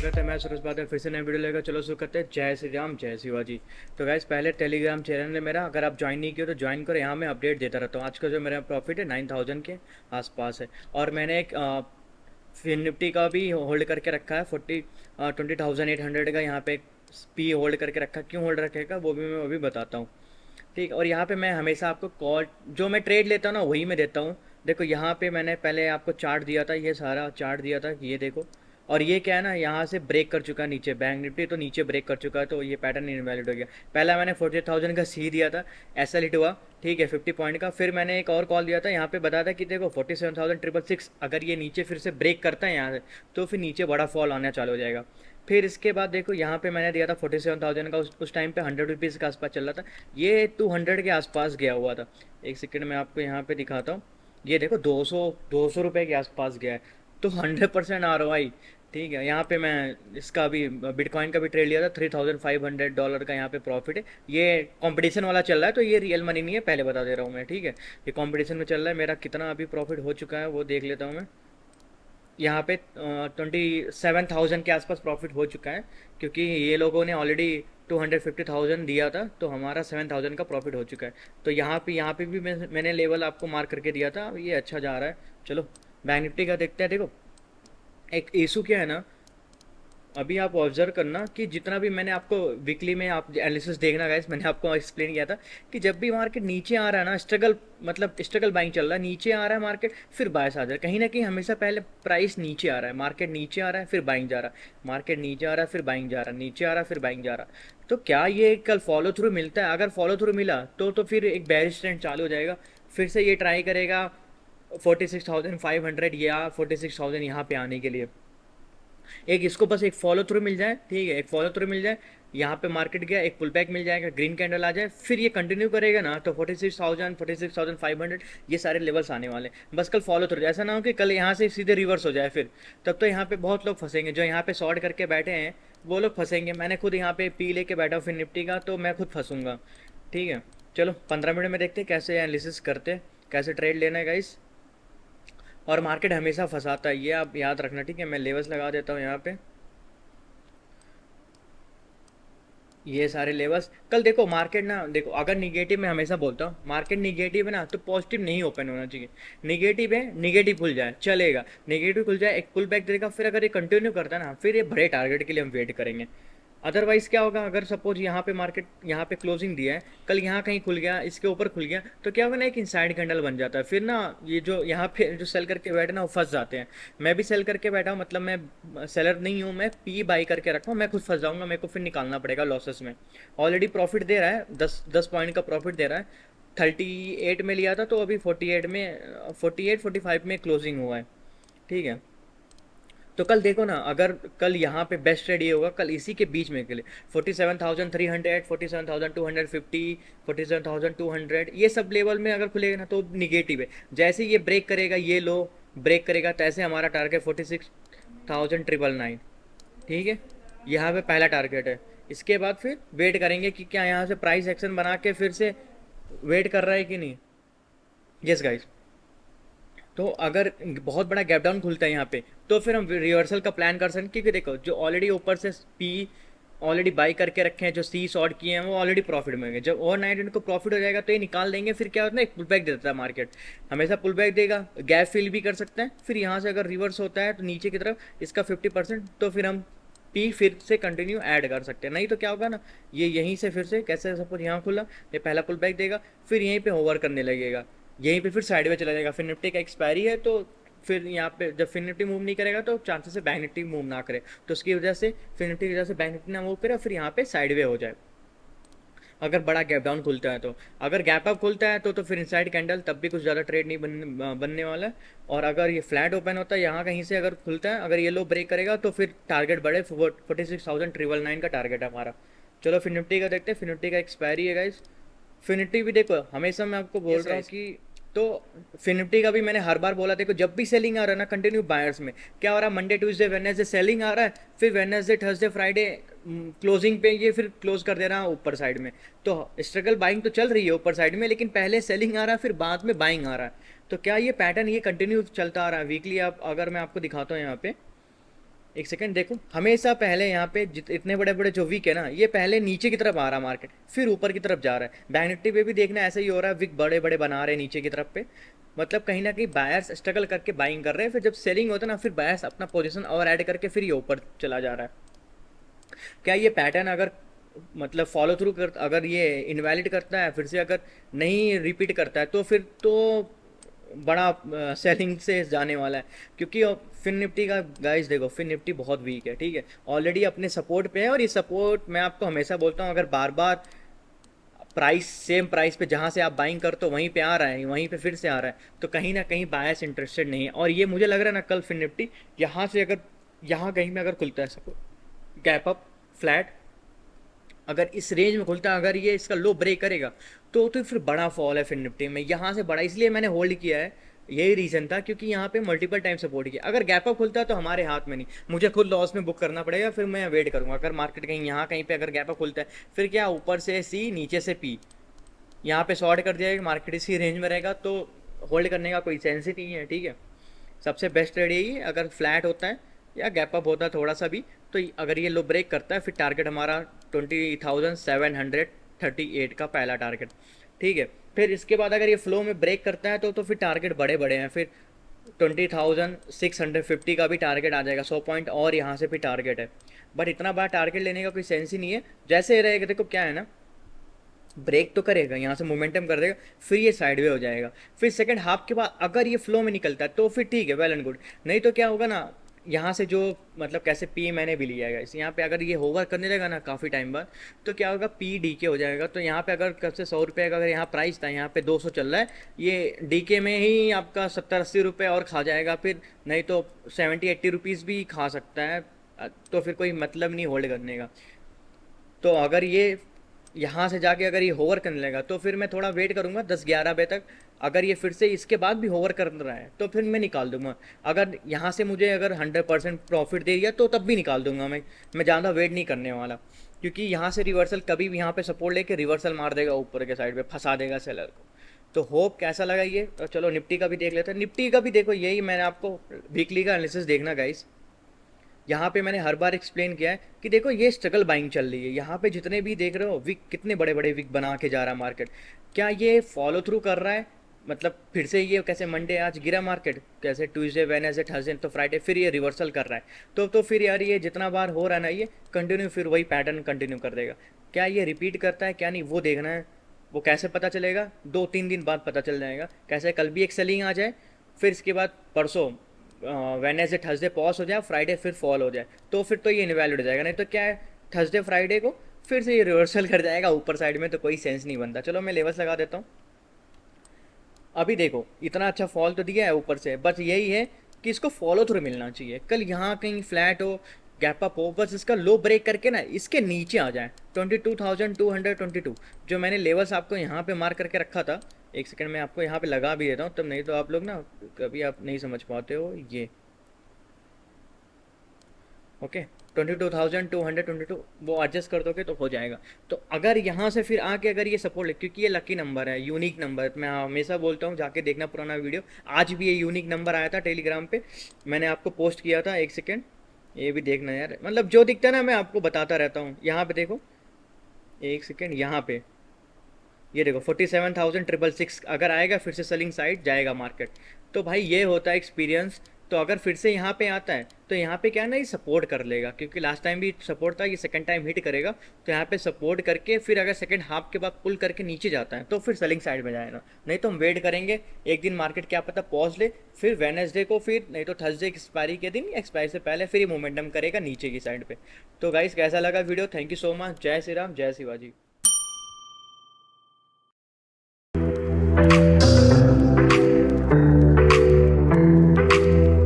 स्वागत है। मैं सुरेश बादल फिर से नए वीडियो लेकर चलो शुरू करते हैं। जय श्री राम, जय शिवाजी। तो गाइस, पहले टेलीग्राम चैनल है मेरा, अगर आप ज्वाइन नहीं किए तो ज्वाइन करो। यहाँ मैं अपडेट देता रहता हूँ। आज का जो मेरा प्रॉफिट है 9000 के आसपास है। और मैंने एक फिन निफ्टी का भी होल्ड करके रखा है 20,800 का। यहाँ पे पी होल्ड करके रखा है। क्यों होल्ड रखेगा वो भी मैं अभी बताता हूँ। ठीक। और यहाँ पे मैं हमेशा आपको कॉल जो मैं ट्रेड लेता हूँ ना वही मैं देता हूँ। देखो यहाँ पे मैंने पहले आपको चार्ट दिया था, ये सारा चार्ट दिया था कि ये देखो। और ये क्या है ना, यहाँ से ब्रेक कर चुका है नीचे, बैंक निफ्टी तो नीचे ब्रेक कर चुका है, तो ये पैटर्न इनवैलिड हो गया। पहला मैंने 40,000 का सी दिया था, ऐसा हिट हुआ। ठीक है, 50 पॉइंट का। फिर मैंने एक और कॉल दिया था, यहाँ पे बताया था कि देखो 47,666 अगर ये नीचे फिर से ब्रेक करता है यहाँ से, तो फिर नीचे बड़ा फॉल आना चालू हो जाएगा। फिर इसके बाद देखो यहाँ पे मैंने दिया था 47,000 का, उस टाइम पे 100 रुपीज़ के आसपास चल रहा था। ये 200 के आसपास गया हुआ था। एक सेकंड में आपको यहाँ पे दिखाता हूँ। ये देखो 200 रुपये के आसपास गया है। तो 100% ROI। ठीक है, यहाँ पे मैं इसका भी बिटकॉइन का भी ट्रेड लिया था। $3,500 का यहाँ पे प्रॉफिट है। ये कंपटीशन वाला चल रहा है, तो ये रियल मनी नहीं है, पहले बता दे रहा हूँ मैं। ठीक है, ये कंपटीशन में चल रहा है। मेरा कितना अभी प्रॉफिट हो चुका है वो देख लेता हूँ मैं। यहाँ पे 27,000 के आसपास प्रॉफिट हो चुका है, क्योंकि ये लोगों ने ऑलरेडी 250,000 दिया था, तो हमारा 7,000 का प्रॉफिट हो चुका है। तो यहाँ पे भी मैंने लेवल आपको मार्क करके दिया था। ये अच्छा जा रहा है। चलो बैंक निफ्टी का देखते हैं। देखो एक इशू क्या है ना, अभी आप ऑब्जर्व करना कि जितना भी मैंने आपको वीकली में आप एनालिसिस देखना गाइस, मैंने आपको एक्सप्लेन किया था कि जब भी मार्केट नीचे आ रहा है ना, स्ट्रगल मतलब स्ट्रगल बाइंग चल रहा है, नीचे आ रहा है मार्केट, फिर बायस आ जा रहा है। कहीं ना कहीं हमेशा पहले प्राइस नीचे आ रहा है, मार्केट नीचे आ रहा है फिर बाइंग जा रहा है, मार्केट नीचे आ रहा है फिर बाइंग जा रहा है, नीचे आ रहा है फिर बाइंग जा रहा है। तो क्या ये कल फॉलो थ्रू मिलता है? अगर फॉलो थ्रू मिला तो फिर एक बेयरिश ट्रेंड चालू हो जाएगा। फिर से ये ट्राई करेगा 46,500 या 46,000 यहाँ पे आने के लिए। एक इसको बस एक फॉलो थ्रू मिल जाए। ठीक है, एक फॉलो थ्रू मिल जाए, यहाँ पे मार्केट गया, एक पुल बैक मिल जाएगा, ग्रीन कैंडल आ जाए, फिर ये कंटिन्यू करेगा ना, तो 46,000 46,500 ये सारे लेवल्स आने वाले। बस कल फॉलो थ्रू, ऐसा ना हो कि कल यहाँ से सीधे रिवर्स हो जाए फिर। तब तो यहाँ पे बहुत लोग फंसेंगे, जो यहाँ पे शॉर्ट करके बैठे हैं वो लोग फंसेंगे। मैंने खुद यहाँ पे पी लेके बैठा हूँ फिर निफ्टी का, तो मैं खुद फंसूंगा। ठीक है, चलो 15 मिनट में देखते हैं कैसे एनालिसिस करते हैं, कैसे ट्रेड लेना है गाइस। और मार्केट हमेशा फंसाता है, ये आप याद रखना। ठीक है, मैं लेवल्स लगा देता हूँ यहाँ पे। ये सारे लेवल्स कल देखो मार्केट ना, देखो अगर निगेटिव में हमेशा बोलता हूँ, मार्केट निगेटिव है ना तो पॉजिटिव नहीं ओपन होना चाहिए। निगेटिव है, निगेटिव खुल जाए चलेगा, निगेटिव खुल जाए, एक पुल बैक देगा, फिर अगर ये कंटिन्यू करता है ना, फिर ये बड़े टारगेट के लिए हम वेट करेंगे। अदरवाइज क्या होगा, अगर सपोज यहाँ पे मार्केट यहाँ पे क्लोजिंग दिया है, कल यहाँ कहीं खुल गया, इसके ऊपर खुल गया, तो क्या होगा ना, एक इनसाइड कैंडल बन जाता है। फिर ना ये जो यहाँ पे जो सेल करके बैठे ना वो फंस जाते हैं। मैं भी सेल करके बैठा हूँ, मतलब मैं सेलर नहीं हूँ, मैं पी बाई करके रखा हूँ, मैं खुद फंस जाऊंगा, मेरे को फिर निकालना पड़ेगा लॉसेस में। ऑलरेडी प्रॉफिट दे रहा है, 10 पॉइंट का प्रॉफिट दे रहा है। 38 में लिया था, तो अभी 48 में 45 में क्लोजिंग हुआ है। ठीक है, तो कल देखो ना, अगर कल यहाँ पे बेस्ट ट्रेड ये होगा, कल इसी के बीच में के लिए 47,300 47,250 47,200 ये सब लेवल में अगर खुलेगा ना तो निगेटिव है। जैसे ये ब्रेक करेगा, ये लो ब्रेक करेगा, तैसे हमारा टारगेट 46,999। ठीक है, यहाँ पे पहला टारगेट है। इसके बाद फिर वेट करेंगे कि क्या यहाँ से प्राइस एक्शन बना के फिर से वेट कर रहा है कि नहीं। यस गाइस, तो अगर बहुत बड़ा गैप डाउन खुलता है यहाँ पे, तो फिर हम रिवर्सल का प्लान कर सकते हैं। क्योंकि देखो जो ऑलरेडी ऊपर से पी ऑलरेडी बाई करके रखे हैं, जो सी शॉर्ट किए हैं, वो ऑलरेडी प्रॉफिट में गए। जब ओवरनाइट इनको प्रॉफिट हो जाएगा तो ये निकाल देंगे। फिर क्या होता है, एक पुल बैक देता है मार्केट, हमेशा पुल बैक देगा, गैप फिल भी कर सकते हैं। फिर यहाँ से अगर रिवर्स होता है तो नीचे की तरफ इसका 50%, तो फिर हम पी फिर से कंटिन्यू ऐड कर सकते हैं। नहीं तो क्या होगा ना, ये यहीं से फिर से कैसे, सपोज यहाँ खुला, ये पहला पुल बैक देगा, फिर यहीं पे होवर करने लगेगा, यहीं पे फिर साइड में चला जाएगा। फिर निफ्टी का एक्सपायरी है, तो फिर यहाँ पे जब फिर निफ्टी मूव नहीं करेगा तो चांसेस है बैंक निफ्टी मूव ना करे, तो उसकी वजह से फिर निफ्टी की वजह से बैंक निफ्टी ना मूव करे, फिर यहाँ पे साइड वे हो जाए अगर बड़ा गैप डाउन खुलता है तो। अगर गैप अप खुलता है तो फिर इनसाइड कैंडल, तब भी कुछ ज़्यादा ट्रेड नहीं बनने वाला है। और अगर ये फ्लैट ओपन होता है यहाँ कहीं से अगर खुलता है, अगर ये लो ब्रेक करेगा, तो फिर टारगेट बढ़े 46,999 का टारगेट है हमारा। चलो फिर निफ्टी का देखते हैं। फिर निफ्टी का एक्सपायरी है गाइस। फिनिटी भी देखो, हमेशा मैं आपको बोल रहा हूँ कि, तो फिनिटी का भी मैंने हर बार बोला, देखो जब भी सेलिंग आ रहा है ना कंटिन्यू बायर्स में, क्या हो रहा है, मंडे ट्यूसडे वेडनेसडे सेलिंग आ रहा है, फिर वेडनेसडे थर्सडे फ्राइडे क्लोजिंग पे ये फिर क्लोज कर दे रहा है ऊपर साइड में। तो स्ट्रगल बाइंग तो चल रही है ऊपर साइड में, लेकिन पहले सेलिंग आ रहा है फिर बाद में बाइंग आ रहा है। तो क्या ये पैटर्न ये कंटिन्यू चलता आ रहा है वीकली? आप अगर मैं आपको दिखाता हूँ यहाँ पे, एक सेकंड देखो, हमेशा पहले यहाँ पे इतने बड़े बड़े जो विक है ना, ये पहले नीचे की तरफ आ रहा मार्केट, फिर ऊपर की तरफ जा रहा है। बैंक निफ्टी पे भी देखना ऐसा ही हो रहा है, विक बड़े बड़े बना रहे हैं नीचे की तरफ पे। मतलब कहीं ना कहीं बायर्स स्ट्रगल करके बाइंग कर रहे हैं, फिर जब सेलिंग होता है ना, फिर बायर्स अपना पोजीशन और ऐड करके फिर ये ऊपर चला जा रहा है। क्या ये पैटर्न अगर मतलब फॉलो थ्रू कर, अगर ये इनवैलिड करता है फिर से, अगर नहीं रिपीट करता है, तो फिर तो बड़ा सेलिंग से जाने वाला है। क्योंकि फिन निफ्टी का गाइस देखो, फिन निफ्टी बहुत वीक है, ठीक है, ऑलरेडी अपने सपोर्ट पे है। और ये सपोर्ट मैं आपको हमेशा बोलता हूँ, अगर बार बार प्राइस सेम प्राइस पे जहाँ से आप बाइंग करते हो वहीं पे आ रहा है, वहीं पे फिर से आ रहा है, तो कहीं ना कहीं बायर्स इंटरेस्टेड नहीं है। और ये मुझे लग रहा है ना, कल फिन निफ्टी यहाँ से अगर यहाँ कहीं में अगर खुलता है सपोर्ट, गैप अप फ्लैट, अगर इस रेंज में खुलता है, अगर ये इसका लो ब्रेक करेगा, तो फिर बड़ा फॉल है फिर निफ्टी में यहाँ से बड़ा। इसलिए मैंने होल्ड किया है, यही रीज़न था, क्योंकि यहाँ पे मल्टीपल टाइम सपोर्ट किया। अगर गैप अप खुलता है तो हमारे हाथ में नहीं, मुझे खुद लॉस में बुक करना पड़ेगा, फिर मैं वेट करूँगा। अगर मार्केट कहीं यहाँ कहीं पे अगर गैप अप खुलता है, फिर क्या ऊपर से सी नीचे से पी, यहाँ पे शॉर्ट कर दिया, मार्केट इसी रेंज में रहेगा, तो होल्ड करने का कोई सेंस ही नहीं है, ठीक है। सबसे बेस्ट ट्रेड यही है, अगर फ्लैट होता है या गैप अप होता है थोड़ा सा भी, तो अगर ये लो ब्रेक करता है, फिर टारगेट हमारा 20,738 का पहला टारगेट, ठीक है। फिर इसके बाद अगर ये फ्लो में ब्रेक करता है, तो फिर टारगेट बड़े बड़े हैं, फिर 20,650 का भी टारगेट आ जाएगा, 100 पॉइंट और यहाँ से भी टारगेट है। बट इतना बड़ा टारगेट लेने का कोई सेंस ही नहीं है। जैसे रहेगा, देखो क्या है ना, ब्रेक तो करेगा, यहाँ से मोमेंटम कर देगा, फिर ये साइडवे हो जाएगा, फिर सेकंड हाफ के बाद अगर ये फ्लो में निकलता है तो फिर ठीक है, वेल एंड गुड। नहीं तो क्या होगा ना, यहाँ से जो मतलब कैसे पी मैंने भी लिया है इस, यहाँ पे अगर ये होवर करने लगा ना काफ़ी टाइम बाद, तो क्या होगा, पी डी के हो जाएगा। तो यहाँ पे अगर कब से 100 रुपये का अगर यहाँ प्राइस था, यहाँ पे 200 चल रहा है, ये डी के में ही आपका 70-80 रुपये और खा जाएगा, फिर नहीं तो 70-80 रुपीज़ भी खा सकता है। तो फिर कोई मतलब नहीं होल्ड करने का। तो अगर ये यहाँ से जाके अगर ये होवर करने लगा, तो फिर मैं थोड़ा वेट करूँगा 10-11 बजे तक। अगर ये फिर से इसके बाद भी होवर कर रहा है, तो फिर मैं निकाल दूंगा। अगर यहाँ से मुझे अगर 100% प्रॉफिट दे दिया, तो तब भी निकाल दूंगा मैं ज़्यादा वेट नहीं करने वाला। क्योंकि यहाँ से रिवर्सल कभी भी यहाँ पे सपोर्ट लेके रिवर्सल मार देगा ऊपर के साइड पे, फंसा देगा सेलर को। तो होप कैसा लगा ये, तो चलो निफ्टी का भी देख लेते हैं। निफ्टी का भी देखो, यही मैंने आपको वीकली का एनालिसिस देखना गाइस। यहाँ पे मैंने हर बार एक्सप्लेन किया है कि देखो ये स्ट्रगल बाइंग चल रही है। यहाँ पे जितने भी देख रहे हो विक, कितने बड़े बड़े विक बना के जा रहा है मार्केट। क्या ये फॉलो थ्रू कर रहा है, मतलब फिर से ये कैसे मंडे आज गिरा मार्केट, कैसे ट्यूसडे वेडनेसडे थर्सडे तो फ्राइडे फिर ये रिवर्सल कर रहा है। तो फिर यार ये जितना बार हो रहा है ना, ये कंटिन्यू फिर वही पैटर्न कंटिन्यू कर देगा। क्या ये रिपीट करता है क्या नहीं, वो देखना है। वो कैसे पता चलेगा, 2-3 दिन बाद पता चल जाएगा। कैसे कल भी एक सेलिंग आ जाए, फिर इसके बाद परसों वेडनेसडे थर्सडे पॉज हो जाए, फ्राइडे फिर फॉल हो जाए, तो फिर तो ये इनवैलिड हो जाएगा। नहीं तो क्या है, थर्सडे फ्राइडे को फिर से ये रिवर्सल कर जाएगा ऊपर साइड में, तो कोई सेंस नहीं बनता। चलो मैं लेवल्स लगा देता हूँ। अभी देखो इतना अच्छा फॉल तो दिया है ऊपर से, बस यही है कि इसको फॉलो थ्रू मिलना चाहिए। कल यहाँ कहीं फ्लैट हो, गैप अप हो, बस इसका लो ब्रेक करके ना इसके नीचे आ जाए 22,222, जो मैंने लेवल्स आपको यहाँ पे मार्क करके रखा था। एक सेकंड में आपको यहाँ पे लगा भी देता हूँ, तब नहीं तो आप लोग ना कभी आप नहीं समझ पाते हो ये। ओके, 22,222 वो एडजस्ट कर दोगे तो हो जाएगा। तो अगर यहाँ से फिर आके अगर ये सपोर्ट ले, क्योंकि ये लकी नंबर है, यूनिक नंबर, मैं हमेशा बोलता हूँ जाके देखना पुराना वीडियो। आज भी ये यूनिक नंबर आया था टेलीग्राम पे, मैंने आपको पोस्ट किया था। एक सेकेंड ये भी देखना यार, मतलब जो दिखता है ना मैं आपको बताता रहता हूँ। यहाँ पे देखो, एक सेकेंड, यहाँ पे ये देखो 47,666 अगर आएगा फिर से सेलिंग साइड जाएगा मार्केट। तो भाई ये होता है एक्सपीरियंस। तो अगर फिर से यहाँ पे आता है, तो यहाँ पे क्या है ना, ये सपोर्ट कर लेगा, क्योंकि लास्ट टाइम भी सपोर्ट था, ये सेकंड टाइम हिट करेगा। तो यहाँ पे सपोर्ट करके फिर अगर सेकंड हाफ के बाद पुल करके नीचे जाता है, तो फिर सेलिंग साइड में जाएगा। नहीं तो हम वेट करेंगे एक दिन, मार्केट क्या पता पॉज ले, फिर वेडनेसडे को, फिर नहीं तो थर्सडे एक्सपायरी के दिन, एक्सपायरी से पहले फिर ये मोमेंटम करेगा नीचे की साइड पे। तो गाइस कैसा लगा video, thank you so much, जय श्री राम, जय शिवाजी।